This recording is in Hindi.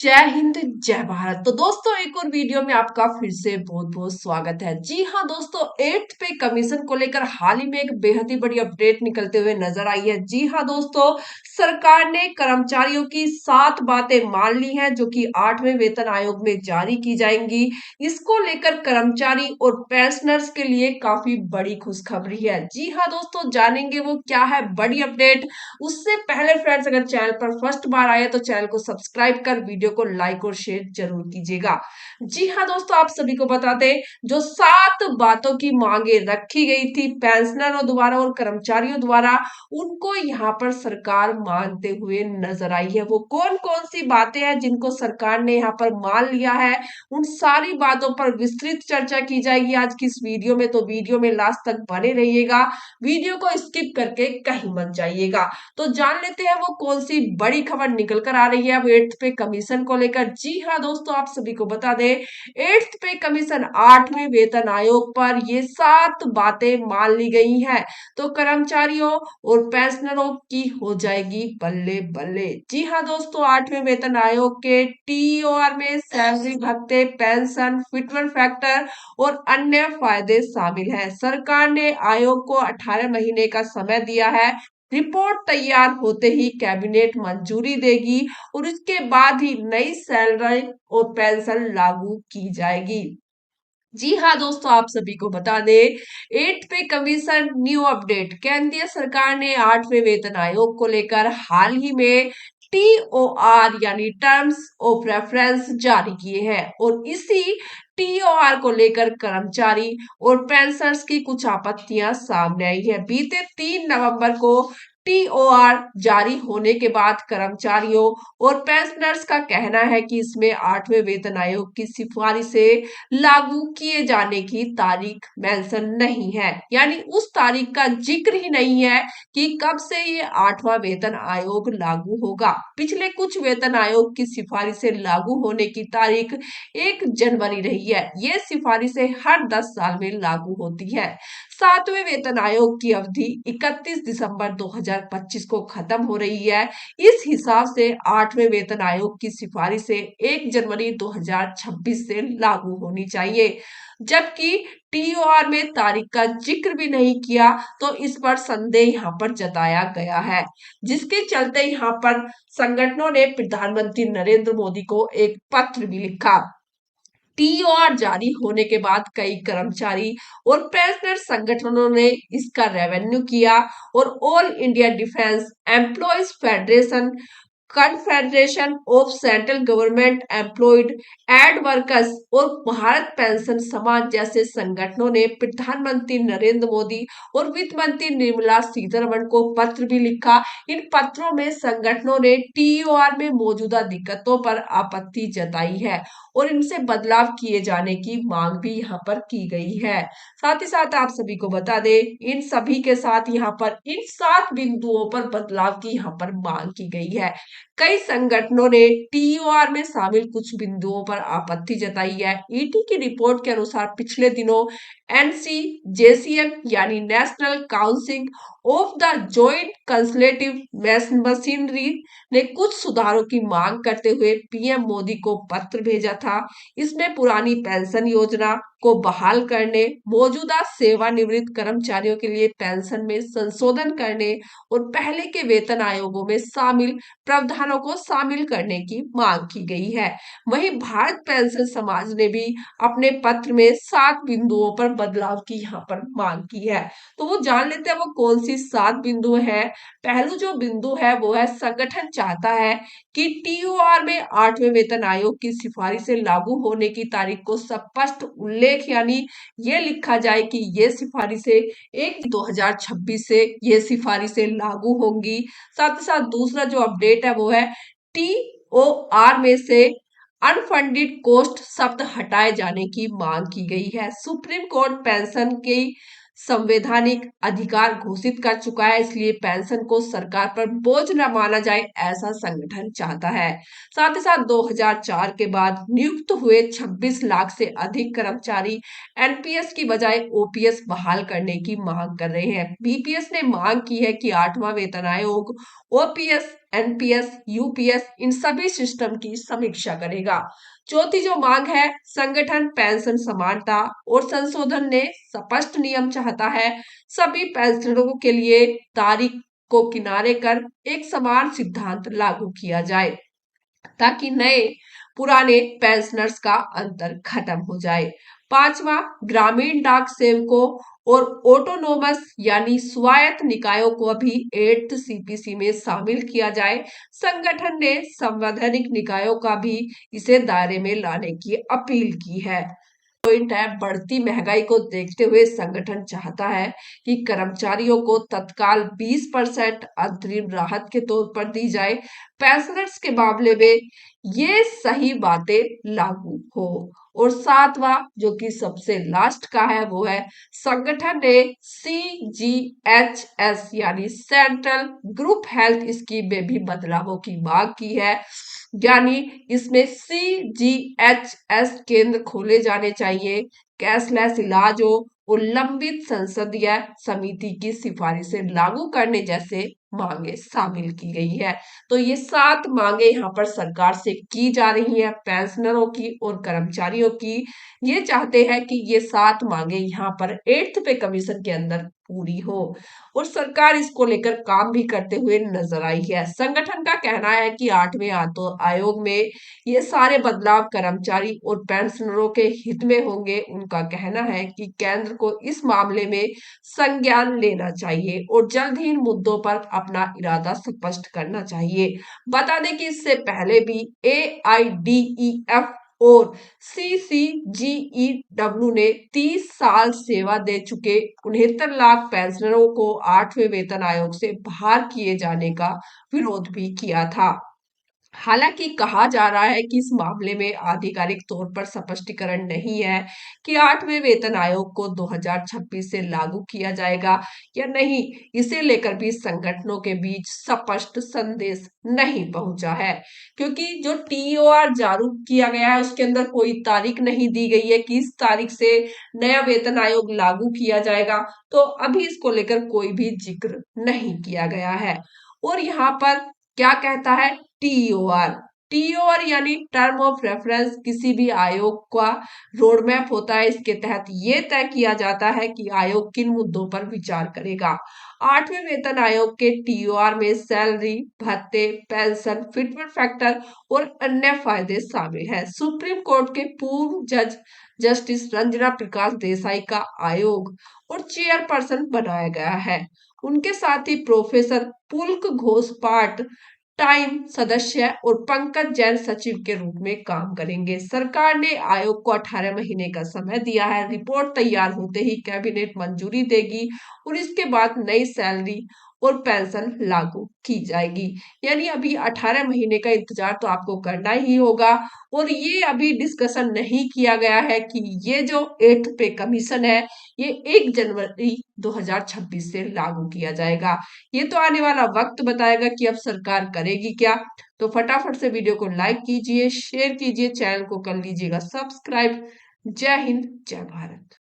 जय हिंद जय भारत। तो दोस्तों एक और वीडियो में आपका फिर से बहुत बहुत स्वागत है। जी हाँ दोस्तों, 8th पे कमीशन को लेकर हाल ही में एक बेहद ही बड़ी अपडेट निकलते हुए नजर आई है। जी हाँ दोस्तों, सरकार ने कर्मचारियों की 7 बातें मान ली हैं जो कि 8वें वेतन आयोग में जारी की जाएंगी। इसको लेकर कर्मचारी और पेंशनर्स के लिए काफी बड़ी खुशखबरी है। जी हाँ दोस्तों, जानेंगे वो क्या है बड़ी अपडेट। उससे पहले फ्रेंड्स, अगर चैनल पर फर्स्ट बार आए तो चैनल को सब्सक्राइब कर वीडियो को लाइक और शेयर जरूर कीजिएगा। जी हाँ दोस्तों, आप सभी को बता दें, जो 7 बातों की मांगे रखी गई थी पेंशनरों द्वारा और कर्मचारियों द्वारा, उनको यहाँ पर सरकार मानते हुए नजर आई है। वो कौन कौन सी बातें हैं जिनको सरकार ने यहाँ पर मान लिया है, उन सारी बातों पर विस्तृत चर्चा की जाएगी आज की इस वीडियो में। तो वीडियो में लास्ट तक बने रहिएगा, वीडियो को स्किप करके कहीं मत जाइएगा। तो जान लेते हैं वो कौन सी बड़ी खबर निकल कर आ रही है अब 8th पे कमीशन को लेकर। जी हाँ दोस्तों, आप सभी को बता दें, 8th पे कमीशन 8वें वेतन आयोग पर ये 7 बातें मान ली गई हैं। तो कर्मचारियों और पेंशनरों की हो जाएगी बल्ले बल्ले। जी हाँ दोस्तों, 8वें वेतन आयोग के टीओआर में सैलरी भत्ते, पेंशन, फिटमेंट फैक्टर और अन्य फायदे शामिल हैं। सरकार ने आयोग को 18 महीने का समय दिया है। रिपोर्ट तैयार होते ही कैबिनेट मंजूरी देगी और इसके बाद ही नई सैलरी और पेंशन लागू की जाएगी। जी हाँ दोस्तों, आप सभी को बता दें, 8th पे कमीशन न्यू अपडेट। केंद्रीय सरकार ने 8वें वेतन आयोग को लेकर हाल ही में टीओआर यानी टर्म्स ऑफ रेफरेंस जारी किए हैं और इसी टीओआर को लेकर कर्मचारी और पेंशनर्स की कुछ आपत्तियां सामने आई है। बीते 3 नवंबर को टीओआर जारी होने के बाद कर्मचारियों और पेंशनर्स का कहना है कि इसमें 8वें वेतन आयोग की सिफारिशें लागू किए जाने की तारीख मेंशन नहीं है, यानी उस तारीख का जिक्र ही नहीं है कि कब से ये 8वां वेतन आयोग लागू होगा। पिछले कुछ वेतन आयोग की सिफारिशें लागू होने की तारीख 1 जनवरी रही है। ये सिफारिशें हर 10 साल में लागू होती है। 7वें वेतन आयोग की अवधि 31 दिसंबर 2025 को खत्म हो रही है। इस हिसाब से 8वें वेतन आयोग की सिफारिशें 1 जनवरी 2026 से लागू होनी चाहिए। जबकि टीओआर में तारीख का जिक्र भी नहीं किया, तो इस पर संदेह यहाँ पर जताया गया है, जिसके चलते यहाँ पर संगठनों ने प्रधानमंत्री नरेंद्र मोदी को एक पत्र भी लिखा। टीओआर जारी होने के बाद कई कर्मचारी और पेंशनर संगठनों ने इसका रेवेन्यू किया और all India defence employees federation, confederation of central government employed and workers और भारत पेंशन समाज जैसे संगठनों ने प्रधानमंत्री नरेंद्र मोदी और वित्त मंत्री निर्मला सीतारमण को पत्र भी लिखा। इन पत्रों में संगठनों ने टीओआर में मौजूदा दिक्कतों पर आपत्ति जताई है और इनसे बदलाव किए जाने की मांग भी यहाँ पर की गई है। साथ ही साथ आप सभी को बता दें, इन सभी के साथ यहाँ पर इन 7 बिंदुओं पर बदलाव की यहाँ पर मांग की गई है। कई संगठनों ने टीओआर में शामिल कुछ बिंदुओं पर आपत्ति जताई है। ईटी की रिपोर्ट के अनुसार पिछले दिनों एनसीजेसीएम यानी national council of the joint consultative machinery ने कुछ सुधारों की मांग करते हुए पीएम मोदी को पत्र भेजा था। इसमें पुरानी पेंशन योजना को बहाल करने, मौजूदा सेवानिवृत्त कर्मचारियों के लिए पेंशन में संशोधन करने और पहले के वेतन आयोगों में शामिल प्रावधानों को शामिल करने की मांग की गई है। वहीं भारत पेंशन समाज ने भी अपने पत्र में 7 बिंदुओं पर बदलाव की यहाँ पर मांग की है। तो वो जान लेते हैं वो कौन सी 7 बिंदु है। पहलू जो बिंदु है वो है, संगठन चाहता है कि टीओआर में 8वें वेतन आयोग की सिफारिशें लागू होने की तारीख को स्पष्ट उल्लेख यानी ये लिखा जाए कि ये सिफारिशें 1 2026 से ये सिफारिशें लागू होंगी। साथ ही साथ दूसरा जो अपडेट है वो है, टीओआर में से अनफंडेड कोस्ट शब्द हटाए जाने की मांग की गई है। सुप्रीम कोर्ट पेंशन के संवैधानिक अधिकार घोषित कर चुका है, इसलिए पेंशन को सरकार पर बोझ न माना जाए, ऐसा संगठन चाहता है। साथ ही साथ 2004 के बाद नियुक्त हुए 26 लाख से अधिक कर्मचारी एनपीएस की बजाय ओपीएस बहाल करने की मांग कर रहे हैं। बीपीएस ने मांग की है कि 8वां वेतन आयोग ओपीएस एनपीएस, यूपीएस इन सभी सिस्टम की समीक्षा करेगा। चौथी जो मांग है, संगठन पेंशन समानता और संशोधन ने स्पष्ट नियम चाहता है। सभी पेंशनरों के लिए तारीख को किनारे कर एक समान सिद्धांत लागू किया जाए ताकि नए पुराने पेंशनर्स का अंतर खत्म हो जाए। पांचवा, ग्रामीण डाक सेवकों और ऑटोनोमस यानी स्वायत्त निकायों को भी 8th सीपीसी में शामिल किया जाए। संगठन ने संवैधानिक निकायों का भी इसे दायरे में लाने की अपील की है। पॉइंट है, बढ़ती महंगाई को देखते हुए संगठन चाहता है कि कर्मचारियों को तत्काल 20% अंतरिम राहत के तौर पर दी जाए। पेंशनर्स के मामले में ये सही बातें लागू हो। और सातवां जो कि सबसे लास्ट का है वो है, संगठन ने CGHS यानी सेंट्रल ग्रुप हेल्थ स्कीम में भी बदलावों की मांग की है। यानी इसमें CGHS केंद्र खोले जाने चाहिए, कैशलेस इलाज हो और लंबित संसदीय समिति की सिफारिशें लागू करने जैसे मांगे शामिल की गई है। तो ये 7 मांगे यहाँ पर सरकार से की जा रही है, पेंशनरों की और कर्मचारियों की। ये चाहते हैं कि ये 7 मांगे यहाँ पर 8th पे कमीशन के अंदर पूरी हो और सरकार इसको लेकर काम भी करते हुए नजर आई है। संगठन का कहना है कि 8वें आयोग में ये सारे बदलाव कर्मचारी और पेंशनरों के हित में होंगे। उनका कहना है कि केंद्र को इस मामले में संज्ञान लेना चाहिए और जल्द ही इन मुद्दों पर अपना इरादा स्पष्ट करना चाहिए। बता दें कि इससे पहले भी AIDEF और CCGEW ने 30 साल सेवा दे चुके 69 लाख पेंशनरों को 8वें वेतन आयोग से बाहर किए जाने का विरोध भी किया था। हालांकि कहा जा रहा है कि इस मामले में आधिकारिक तौर पर स्पष्टीकरण नहीं है कि 8वें वेतन आयोग को 2026 से लागू किया जाएगा या नहीं। इसे लेकर भी संगठनों के बीच स्पष्ट संदेश नहीं पहुंचा है, क्योंकि जो TOR जारी किया गया है उसके अंदर कोई तारीख नहीं दी गई है कि इस तारीख से नया वेतन आयोग लागू किया जाएगा। तो अभी इसको लेकर कोई भी जिक्र नहीं किया गया है। और यहाँ पर क्या कहता है TOR? TOR यानी टर्म ऑफ रेफरेंस किसी भी आयोग का रोड मैप होता है। इसके तहत ये तय किया जाता है कि आयोग किन मुद्दों पर विचार करेगा। 8वें वेतन आयोग के TOR में सैलरी, भत्ते, पेंशन, फिटमेंट फैक्टर और अन्य फायदे शामिल हैं। सुप्रीम कोर्ट के पूर्व जज जस्टिस रंजना प्रकाश देसाई का आयोग और चेयरपर्सन बनाया गया है। उनके साथ ही प्रोफेसर पुलक घोष पाठ टाइम सदस्य और पंकज जैन सचिव के रूप में काम करेंगे। सरकार ने आयोग को 18 महीने का समय दिया है। रिपोर्ट तैयार होते ही कैबिनेट मंजूरी देगी और इसके बाद नई सैलरी और पेंशन लागू की जाएगी। यानी अभी 18 महीने का इंतजार तो आपको करना ही होगा। और ये अभी डिस्कशन नहीं किया गया है कि ये जो 8th पे कमीशन है ये 1 जनवरी 2026 से लागू किया जाएगा। ये तो आने वाला वक्त बताएगा कि अब सरकार करेगी क्या। तो फटाफट से वीडियो को लाइक कीजिए, शेयर कीजिए, चैनल को कर लीजिएगा सब्सक्राइब। जय हिंद, जय भारत।